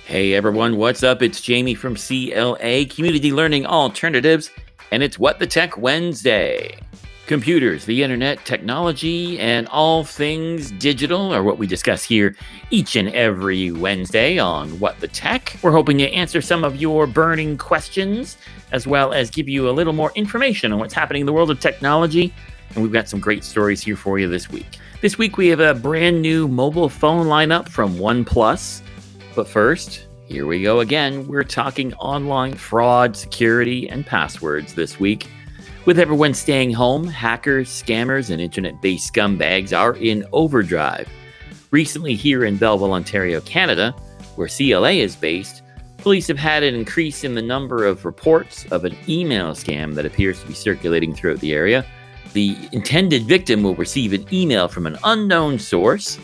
Hey everyone, what's up? It's Jamie from CLA, Community Learning Alternatives, and it's What the Tech Wednesday. Computers, the internet, technology, and all things digital are what we discuss here each and every Wednesday on What the Tech. We're hoping to answer some of your burning questions, as well as give you a little more information on what's happening in the world of technology. And we've got some great stories here for you this week. This week we have a brand new mobile phone lineup from OnePlus. But first, here we go again. We're talking online fraud, security, and passwords this week. With everyone staying home, hackers, scammers, and internet-based scumbags are in overdrive. Recently here in Belleville, Ontario, Canada, where CLA is based, police have had an increase in the number of reports of an email scam that appears to be circulating throughout the area. The intended victim will receive an email from an unknown source,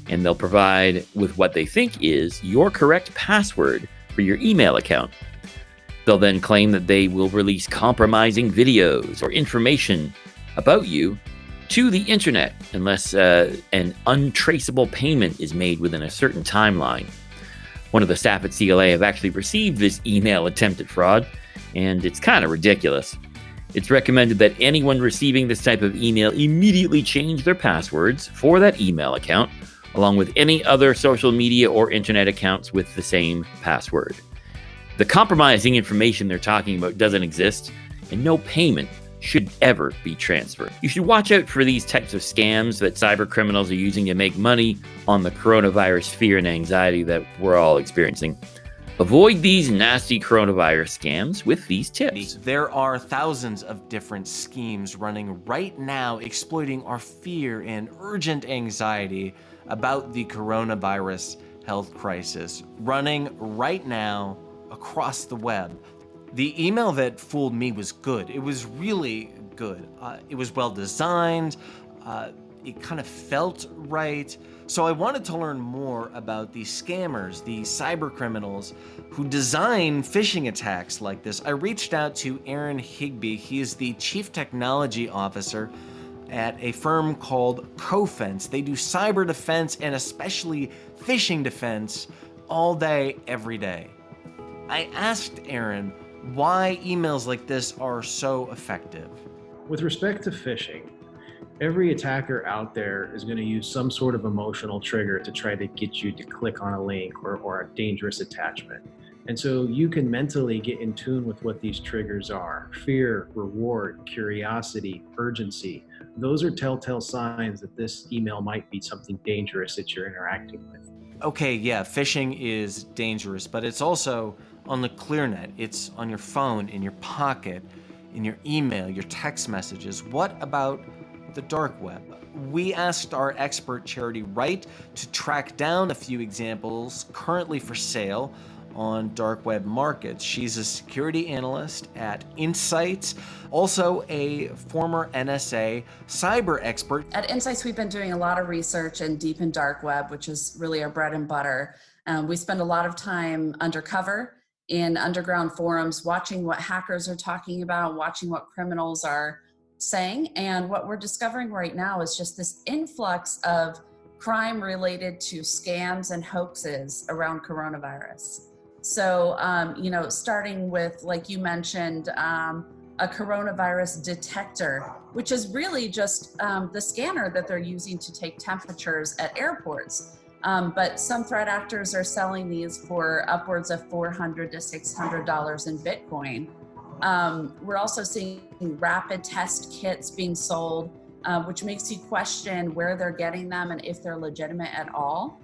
and they'll provide with what they think is your correct password for your email account. They'll then claim that they will release compromising videos or information about you to the internet unless an untraceable payment is made within a certain timeline. One of the staff at CLA have actually received this email attempt at fraud, and it's kind of ridiculous. It's recommended that anyone receiving this type of email immediately change their passwords for that email account, along with any other social media or internet accounts with the same password. The compromising information they're talking about doesn't exist, and no payment should ever be transferred. You should watch out for these types of scams that cyber criminals are using to make money on the coronavirus fear and anxiety that we're all experiencing. Avoid these nasty coronavirus scams with these tips. There are thousands of different schemes running right now exploiting our fear and urgent anxiety about the coronavirus health crisis, running right now across the web. The email that fooled me was good. It was really good. It was well designed. It kind of felt right. So I wanted to learn more about these scammers, the cyber criminals who design phishing attacks like this. I reached out to Aaron Higby. He is the Chief Technology Officer at a firm called Cofense. They do cyber defense and especially phishing defense all day, every day. I asked Aaron why emails like this are so effective. With respect to phishing, every attacker out there is going to use some sort of emotional trigger to try to get you to click on a link or a dangerous attachment. And so you can mentally get in tune with what these triggers are: fear, reward, curiosity, urgency. Those are telltale signs that this email might be something dangerous that you're interacting with. Okay, yeah, phishing is dangerous, but it's also on the ClearNet. It's on your phone, in your pocket, in your email, your text messages. What about the dark web? We asked our expert Charity Wright to track down a few examples currently for sale on dark web markets. She's a security analyst at Insights, also a former NSA cyber expert. At Insights, we've been doing a lot of research in deep and dark web, which is really our bread and butter. We spend a lot of time undercover in underground forums, watching what hackers are talking about, watching what criminals are saying. And what we're discovering right now is just this influx of crime related to scams and hoaxes around coronavirus. So, starting with, like you mentioned, a coronavirus detector, which is really just the scanner that they're using to take temperatures at airports. But some threat actors are selling these for upwards of $400 to $600 in Bitcoin. We're also seeing rapid test kits being sold, which makes you question where they're getting them and if they're legitimate at all.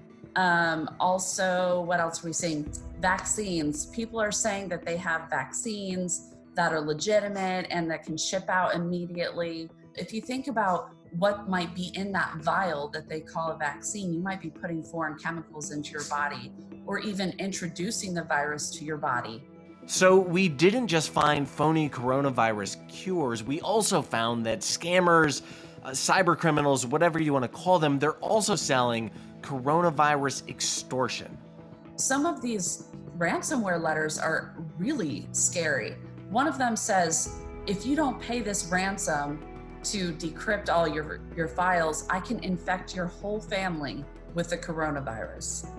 Also, what else are we seeing? Vaccines. People are saying that they have vaccines that are legitimate and that can ship out immediately. If you think about what might be in that vial that they call a vaccine, you might be putting foreign chemicals into your body or even introducing the virus to your body. So we didn't just find phony coronavirus cures, we also found that scammers, cyber criminals, whatever you want to call them, they're also selling coronavirus extortion. Some of these ransomware letters are really scary. One of them says, if you don't pay this ransom to decrypt all your files, I can infect your whole family with the coronavirus.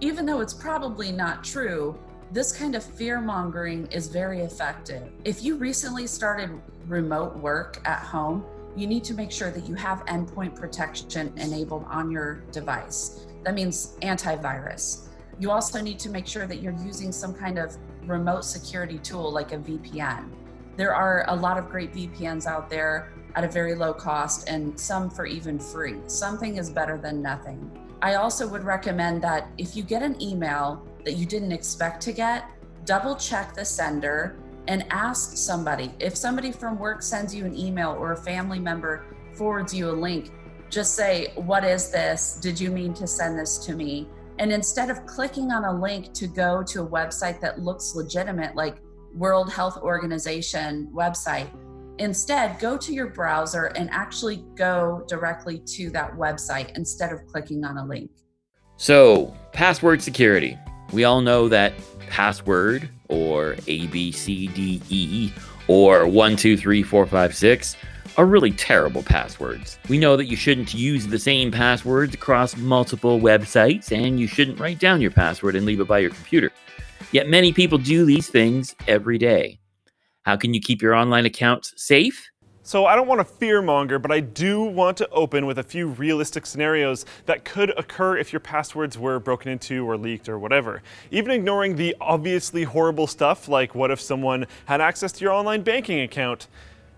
Even though it's probably not true, this kind of fear-mongering is very effective. If you recently started remote work at home, you need to make sure that you have endpoint protection enabled on your device. That means antivirus. You also need to make sure that you're using some kind of remote security tool like a VPN. There are a lot of great VPNs out there at a very low cost and some for even free. Something is better than nothing. I also would recommend that if you get an email that you didn't expect to get, double check the sender and ask somebody. If somebody from work sends you an email or a family member forwards you a link, just say, what is this? Did you mean to send this to me? And instead of clicking on a link to go to a website that looks legitimate, like World Health Organization website, instead go to your browser and actually go directly to that website instead of clicking on a link. So, password security. We all know that password, or ABCDE, or 1, 2, 3, 4, 5, 6, are really terrible passwords. We know that you shouldn't use the same passwords across multiple websites, and you shouldn't write down your password and leave it by your computer. Yet many people do these things every day. How can you keep your online accounts safe? So I don't want to fearmonger, but I do want to open with a few realistic scenarios that could occur if your passwords were broken into or leaked or whatever. Even ignoring the obviously horrible stuff like what if someone had access to your online banking account.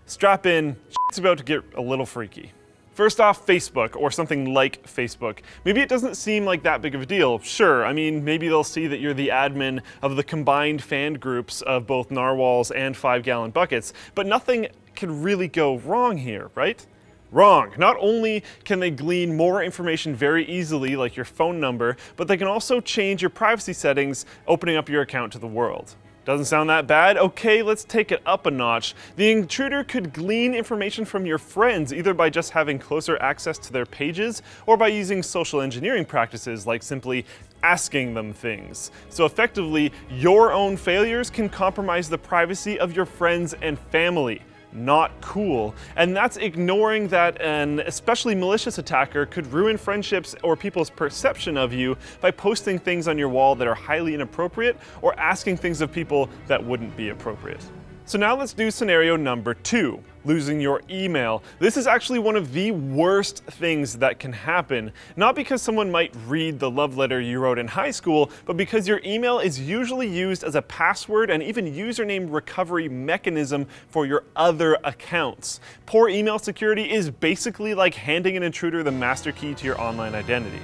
Strap in, it's about to get a little freaky. First off, Facebook, or something like Facebook. Maybe it doesn't seem like that big of a deal. Sure, I mean, maybe they'll see that you're the admin of the combined fan groups of both narwhals and 5-gallon buckets, but nothing can really go wrong here, right? Wrong. Not only can they glean more information very easily, like your phone number, but they can also change your privacy settings, opening up your account to the world. Doesn't sound that bad? Okay, let's take it up a notch. The intruder could glean information from your friends, either by just having closer access to their pages, or by using social engineering practices like simply asking them things. So effectively, your own failures can compromise the privacy of your friends and family. Not cool. And that's ignoring that an especially malicious attacker could ruin friendships or people's perception of you by posting things on your wall that are highly inappropriate or asking things of people that wouldn't be appropriate. So now let's do scenario number 2, losing your email. This is actually one of the worst things that can happen, not because someone might read the love letter you wrote in high school, but because your email is usually used as a password and even username recovery mechanism for your other accounts. Poor email security is basically like handing an intruder the master key to your online identity.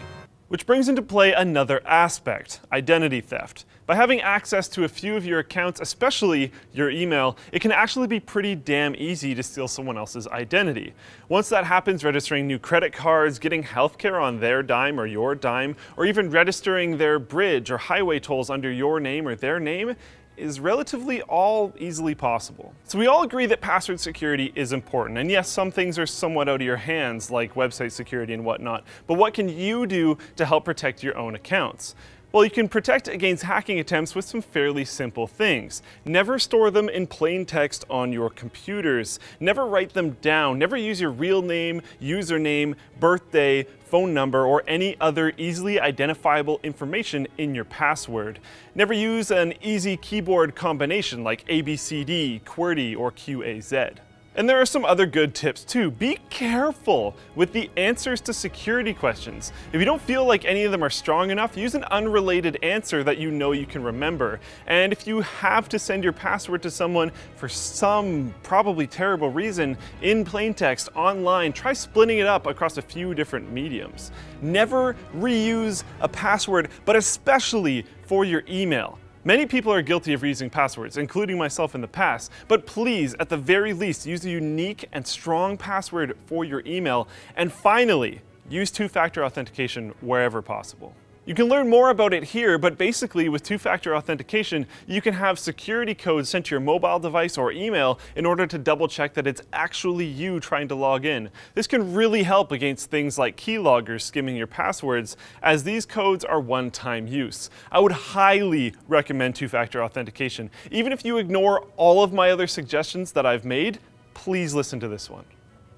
Which brings into play another aspect, identity theft. By having access to a few of your accounts, especially your email, it can actually be pretty damn easy to steal someone else's identity. Once that happens, registering new credit cards, getting healthcare on their dime or your dime, or even registering their bridge or highway tolls under your name or their name, is relatively all easily possible. So we all agree that password security is important, and yes, some things are somewhat out of your hands, like website security and whatnot, but what can you do to help protect your own accounts? Well, you can protect against hacking attempts with some fairly simple things. Never store them in plain text on your computers. Never write them down. Never use your real name, username, birthday, phone number, or any other easily identifiable information in your password. Never use an easy keyboard combination like ABCDE, QWERTY, or QAZ. And there are some other good tips too. Be careful with the answers to security questions. If you don't feel like any of them are strong enough, use an unrelated answer that you know you can remember. And if you have to send your password to someone for some probably terrible reason in plain text online, try splitting it up across a few different mediums. Never reuse a password, but especially for your email. Many people are guilty of reusing passwords, including myself in the past, but please, at the very least, use a unique and strong password for your email. And finally, use two-factor authentication wherever possible. You can learn more about it here, but basically with two-factor authentication, you can have security codes sent to your mobile device or email in order to double-check that it's actually you trying to log in. This can really help against things like keyloggers skimming your passwords, as these codes are one-time use. I would highly recommend two-factor authentication. Even if you ignore all of my other suggestions that I've made, please listen to this one.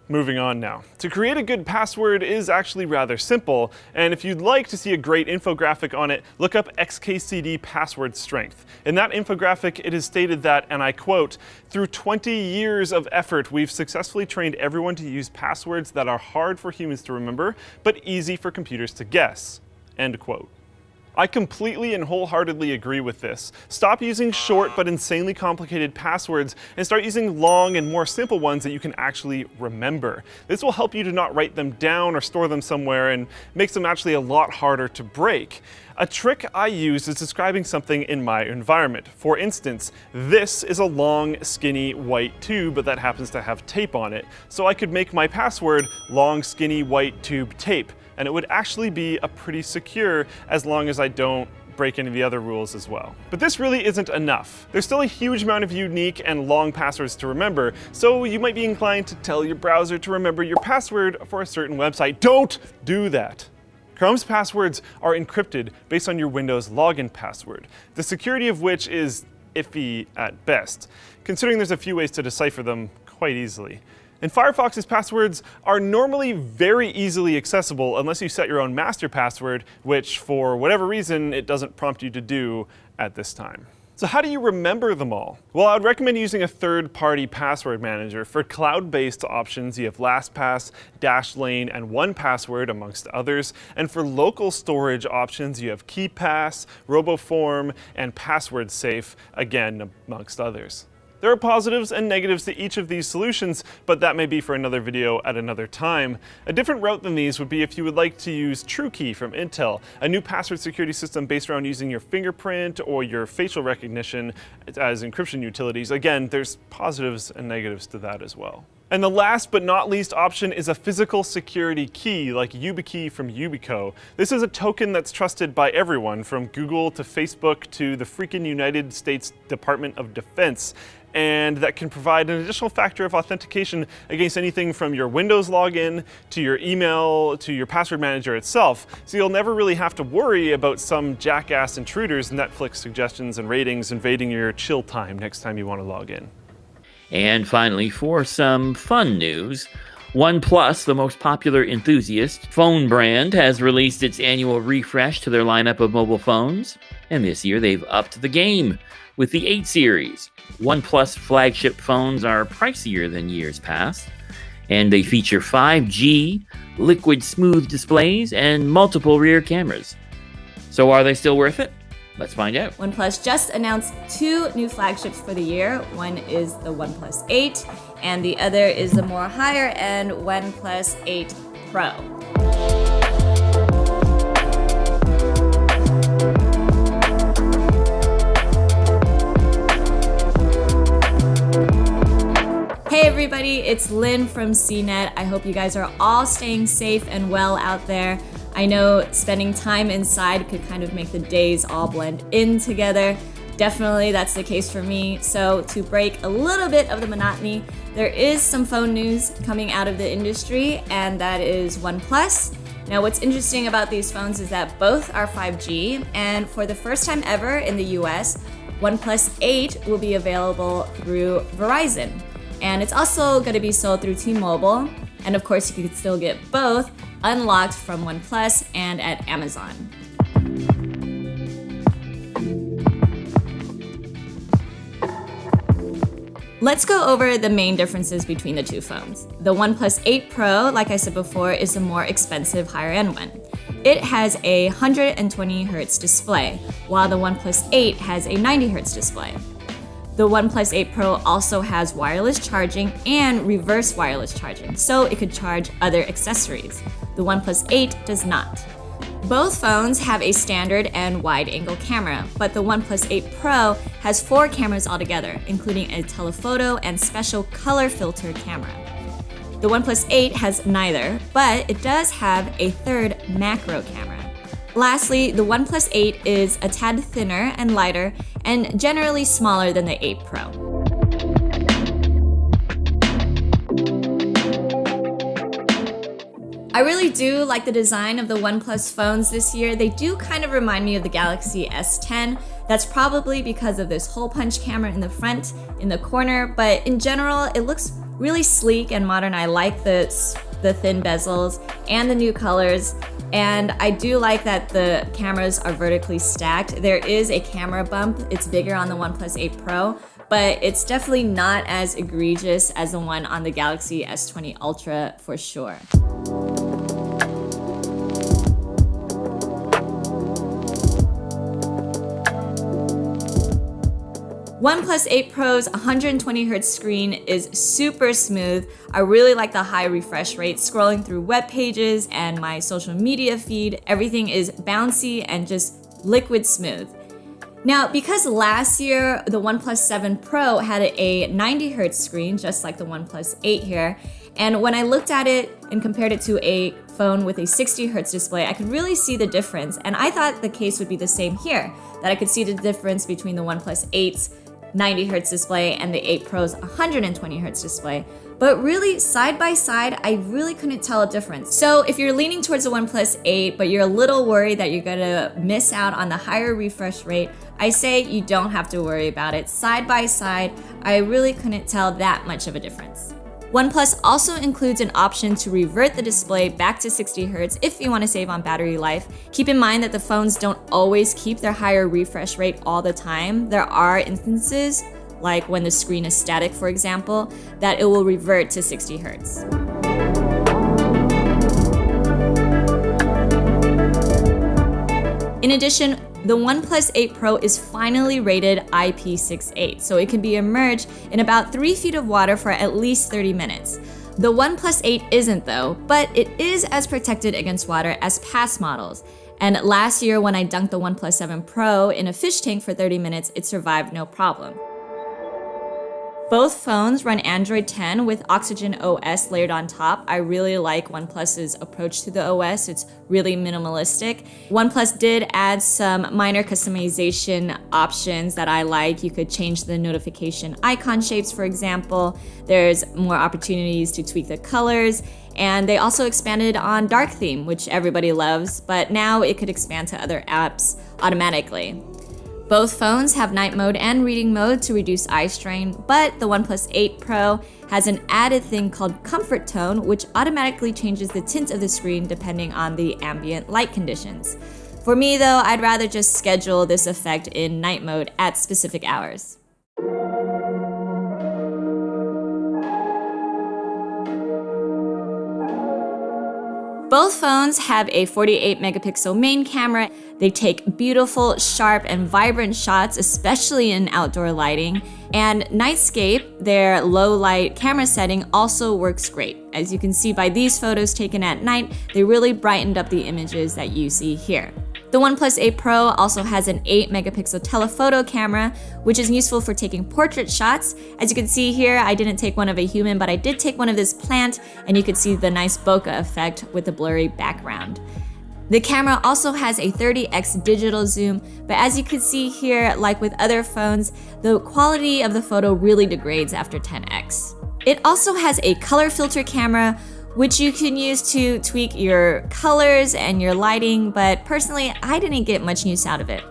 Moving on now. To create a good password is actually rather simple, and if you'd like to see a great infographic on it, look up XKCD password strength. In that infographic, it is stated that, and I quote, "Through 20 years of effort, we've successfully trained everyone to use passwords that are hard for humans to remember, but easy for computers to guess." End quote. I completely and wholeheartedly agree with this. Stop using short but insanely complicated passwords and start using long and more simple ones that you can actually remember. This will help you to not write them down or store them somewhere and makes them actually a lot harder to break. A trick I use is describing something in my environment. For instance, this is a long, skinny, white tube that happens to have tape on it. So I could make my password long, skinny, white tube tape, and it would actually be a pretty secure as long as I don't break any of the other rules as well. But this really isn't enough. There's still a huge amount of unique and long passwords to remember, so you might be inclined to tell your browser to remember your password for a certain website. Don't do that. Chrome's passwords are encrypted based on your Windows login password, the security of which is iffy at best, considering there's a few ways to decipher them quite easily. And Firefox's passwords are normally very easily accessible unless you set your own master password, which for whatever reason it doesn't prompt you to do at this time. So how do you remember them all? Well, I would recommend using a third-party password manager. For cloud-based options, you have LastPass, Dashlane, and 1Password, amongst others. And for local storage options, you have KeePass, RoboForm, and PasswordSafe, again, amongst others. There are positives and negatives to each of these solutions, but that may be for another video at another time. A different route than these would be if you would like to use TrueKey from Intel, a new password security system based around using your fingerprint or your facial recognition as encryption utilities. Again, there's positives and negatives to that as well. And the last but not least option is a physical security key like YubiKey from Yubico. This is a token that's trusted by everyone from Google to Facebook to the freaking United States Department of Defense, and that can provide an additional factor of authentication against anything from your Windows login to your email to your password manager itself. So you'll never really have to worry about some jackass intruders' Netflix suggestions and ratings invading your chill time next time you want to log in. And finally, for some fun news, OnePlus, the most popular enthusiast phone brand, has released its annual refresh to their lineup of mobile phones. And this year they've upped the game with the 8 series. OnePlus flagship phones are pricier than years past, and they feature 5G, liquid smooth displays, and multiple rear cameras. So are they still worth it? Let's find out. OnePlus just announced 2 new flagships for the year. One is the OnePlus 8, and the other is the more higher-end OnePlus 8 Pro. Hey everybody, it's Lynn from CNET. I hope you guys are all staying safe and well out there. I know spending time inside could kind of make the days all blend in together. Definitely that's the case for me. So to break a little bit of the monotony, there is some phone news coming out of the industry, and that is OnePlus. Now what's interesting about these phones is that both are 5G, and for the first time ever in the US, OnePlus 8 will be available through Verizon. And it's also going to be sold through T-Mobile. And of course, you could still get both unlocked from OnePlus and at Amazon. Let's go over the main differences between the two phones. The OnePlus 8 Pro, like I said before, is the more expensive higher-end one. It has a 120 Hz display, while the OnePlus 8 has a 90 Hz display. The OnePlus 8 Pro also has wireless charging and reverse wireless charging, so it could charge other accessories. The OnePlus 8 does not. Both phones have a standard and wide-angle camera, but the OnePlus 8 Pro has 4 cameras altogether, including a telephoto and special color filter camera. The OnePlus 8 has neither, but it does have a third macro camera. Lastly, the OnePlus 8 is a tad thinner and lighter and generally smaller than the 8 Pro. I really do like the design of the OnePlus phones this year. They do kind of remind me of the Galaxy S10. That's probably because of this hole punch camera in the front, in the corner, but in general, it looks really sleek and modern. I like the thin bezels and the new colors. And I do like that the cameras are vertically stacked. There is a camera bump. It's bigger on the OnePlus 8 Pro, but it's definitely not as egregious as the one on the Galaxy S20 Ultra for sure. OnePlus 8 Pro's 120Hz screen is super smooth. I really like the high refresh rate. Scrolling through web pages and my social media feed, everything is bouncy and just liquid smooth. Now, because last year the OnePlus 7 Pro had a 90Hz screen, just like the OnePlus 8 here, and when I looked at it and compared it to a phone with a 60Hz display, I could really see the difference. And I thought the case would be the same here, that I could see the difference between the OnePlus 8's 90Hz display and the 8 Pro's 120Hz display. But really, side by side, I really couldn't tell a difference. So if you're leaning towards the OnePlus 8, but you're a little worried that you're gonna miss out on the higher refresh rate, I say you don't have to worry about it. Side by side, I really couldn't tell that much of a difference. OnePlus also includes an option to revert the display back to 60Hz if you want to save on battery life. Keep in mind that the phones don't always keep their higher refresh rate all the time. There are instances, like when the screen is static, for example, that it will revert to 60Hz. In addition, the OnePlus 8 Pro is finally rated IP68, so it can be immersed in about 3 feet of water for at least 30 minutes. The OnePlus 8 isn't though, but it is as protected against water as past models. And last year when I dunked the OnePlus 7 Pro in a fish tank for 30 minutes, it survived no problem. Both phones run Android 10 with Oxygen OS layered on top. I really like OnePlus's approach to the OS. It's really minimalistic. OnePlus did add some minor customization options that I like. You could change the notification icon shapes, for example. There's more opportunities to tweak the colors. And they also expanded on dark theme, which everybody loves, but now it could expand to other apps automatically. Both phones have night mode and reading mode to reduce eye strain, but the OnePlus 8 Pro has an added thing called comfort tone, which automatically changes the tint of the screen depending on the ambient light conditions. For me though, I'd rather just schedule this effect in night mode at specific hours. Both phones have a 48 megapixel main camera. They take beautiful, sharp, and vibrant shots, especially in outdoor lighting. And Nightscape, their low light camera setting, also works great. As you can see by these photos taken at night, they really brightened up the images that you see here. The OnePlus 8 Pro also has an 8 megapixel telephoto camera, which is useful for taking portrait shots. As you can see here, I didn't take one of a human, but I did take one of this plant, and you could see the nice bokeh effect with the blurry background. The camera also has a 30x digital zoom, but as you can see here, like with other phones, the quality of the photo really degrades after 10x. It also has a color filter camera, which you can use to tweak your colors and your lighting, but personally, I didn't get much use out of it.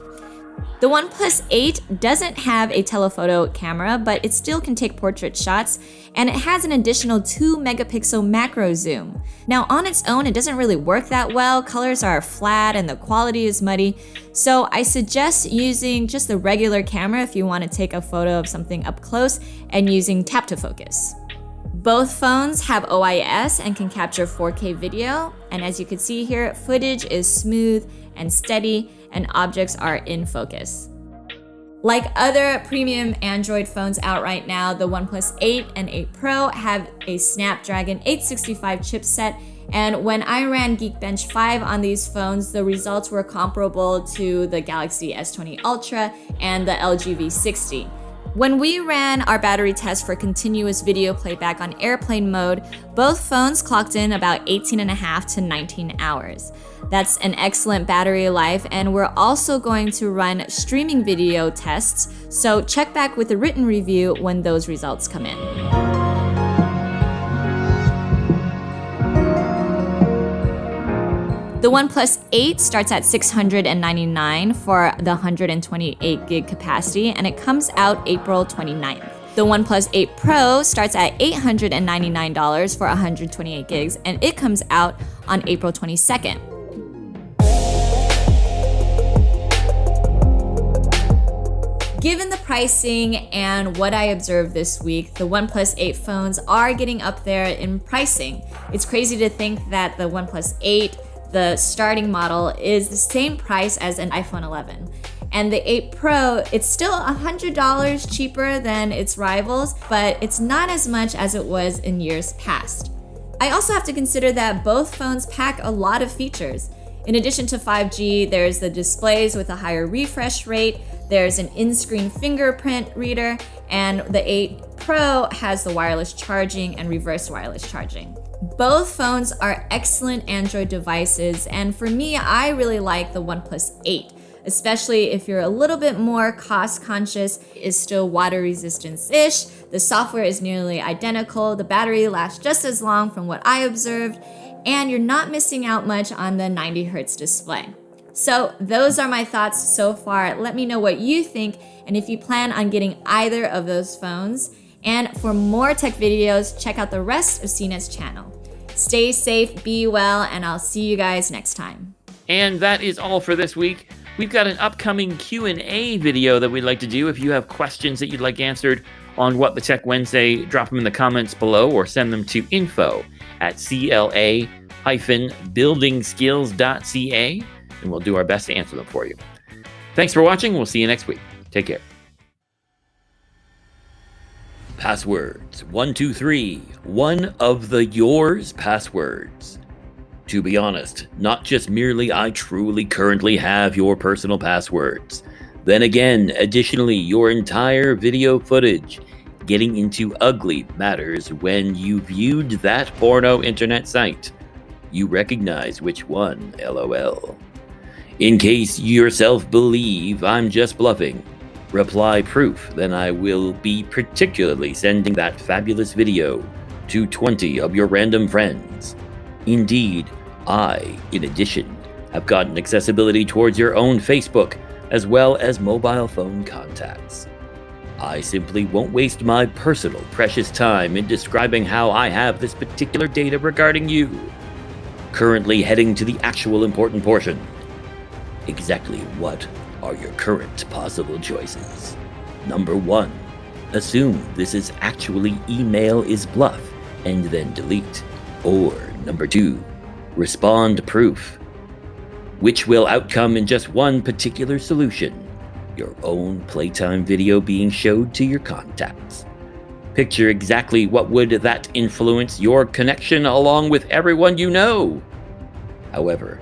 The OnePlus 8 doesn't have a telephoto camera, but it still can take portrait shots, and it has an additional 2 megapixel macro zoom. Now, on its own, it doesn't really work that well. Colors are flat and the quality is muddy, so I suggest using just the regular camera if you want to take a photo of something up close and using tap to focus. Both phones have OIS and can capture 4K video, and as you can see here, footage is smooth and steady, and objects are in focus. Like other premium Android phones out right now, the OnePlus 8 and 8 Pro have a Snapdragon 865 chipset, and when I ran Geekbench 5 on these phones, the results were comparable to the Galaxy S20 Ultra and the LG V60. When we ran our battery test for continuous video playback on airplane mode, both phones clocked in about 18.5 to 19 hours. That's an excellent battery life, and we're also going to run streaming video tests, so check back with a written review when those results come in. The OnePlus 8 starts at $699 for the 128 gig capacity, and it comes out April 29th. The OnePlus 8 Pro starts at $899 for 128 gigs, and it comes out on April 22nd. Given the pricing and what I observed this week, the OnePlus 8 phones are getting up there in pricing. It's crazy to think that the OnePlus 8, the starting model, is the same price as an iPhone 11. And the 8 Pro, it's still $100 cheaper than its rivals, but it's not as much as it was in years past. I also have to consider that both phones pack a lot of features. In addition to 5G, there's the displays with a higher refresh rate, there's an in-screen fingerprint reader, and the 8 Pro has the wireless charging and reverse wireless charging. Both phones are excellent Android devices, and for me, I really like the OnePlus 8. Especially if you're a little bit more cost conscious. It's still water resistance-ish, the software is nearly identical, the battery lasts just as long from what I observed, and you're not missing out much on the 90 Hz display. So those are my thoughts so far. Let me know what you think and if you plan on getting either of those phones. And for more tech videos, check out the rest of CNET's channel. Stay safe, be well, and I'll see you guys next time. And that is all for this week. We've got an upcoming Q&A video that we'd like to do. If you have questions that you'd like answered on What the Tech Wednesday, drop them in the comments below or send them to info@cla-buildingskills.ca, and we'll do our best to answer them for you. Thanks for watching. We'll see you next week. Take care. Passwords 123, one of the yours passwords. To be honest, not just merely I truly currently have your personal passwords. Then again, additionally, your entire video footage. Getting into ugly matters when you viewed that porno internet site. You recognize which one, LOL. In case you yourself believe I'm just bluffing, reply proof, then I will be particularly sending that fabulous video to 20 of your random friends. Indeed, I, in addition, have gotten accessibility towards your own Facebook, as well as mobile phone contacts. I simply won't waste my personal precious time in describing how I have this particular data regarding you. Currently heading to the actual important portion. Exactly what are your current possible choices? Number 1, assume this is actually email is bluff, and then delete. Or number 2, respond proof, which will outcome in just one particular solution, your own playtime video being showed to your contacts. Picture exactly what would that influence your connection along with everyone you know. However,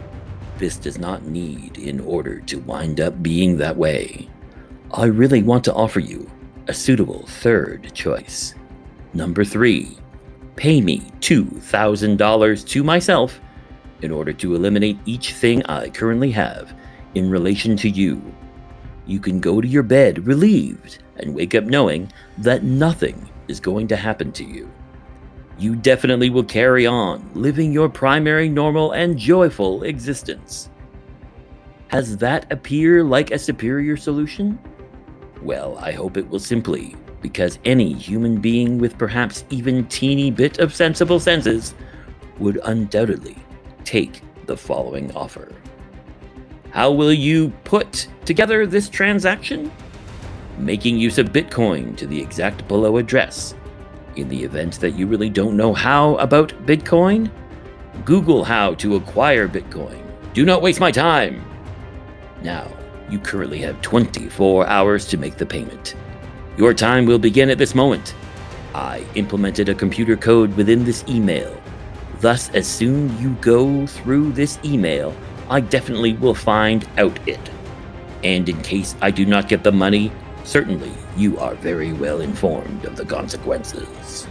this does not need in order to wind up being that way. I really want to offer you a suitable third choice. Number 3, pay me $2,000 to myself in order to eliminate each thing I currently have in relation to you. You can go to your bed relieved and wake up knowing that nothing is going to happen to you. You definitely will carry on living your primary, normal, and joyful existence. Has that appear like a superior solution? Well, I hope it will simply, because any human being with perhaps even teeny bit of sensible senses would undoubtedly take the following offer. How will you put together this transaction? Making use of Bitcoin to the exact below address. In the event that you really don't know how about Bitcoin, Google how to acquire Bitcoin. Do not waste my time. Now, you currently have 24 hours to make the payment. Your time will begin at this moment. I implemented a computer code within this email. Thus, as soon you go through this email, I definitely will find out it. And in case I do not get the money, certainly you are very well informed of the consequences.